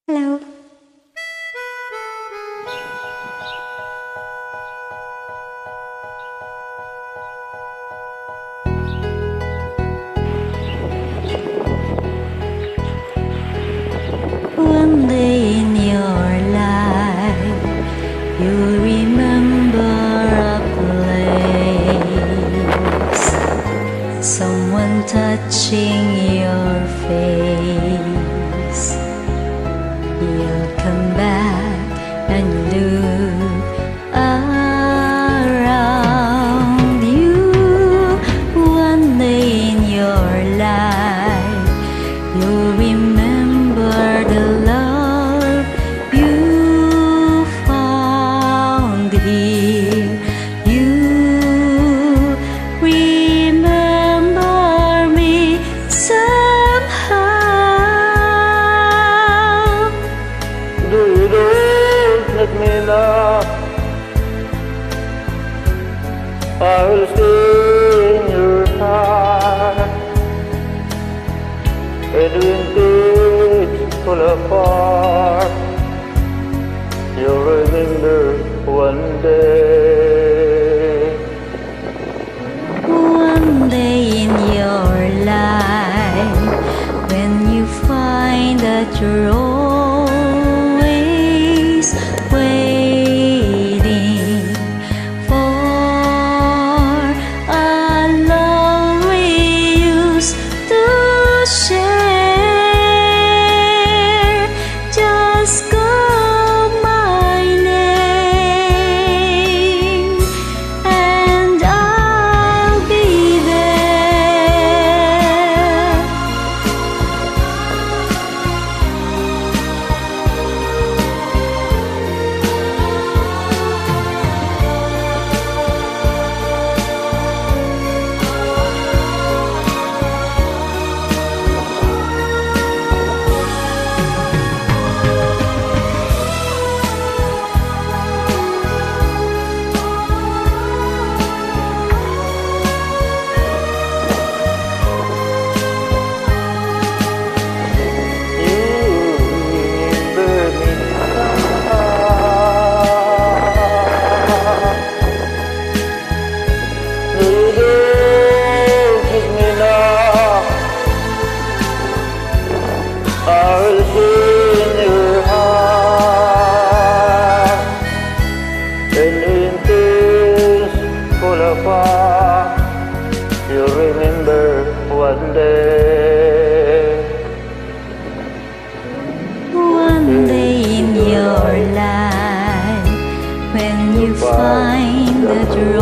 Hello. One day in your life, you'll remember a place, someone touching your face. You'll come back and look around you. One day in your life, you'll remember the love you found here. You remember me somehow. Do you don't let me know? I will stay in your heart. And when things fall apart, you'll remember one day. One day in your life, when you find that you're always waiting for a love we used to share, just call my name and I'll be there. You remember one day. One day in your life, when you find that you're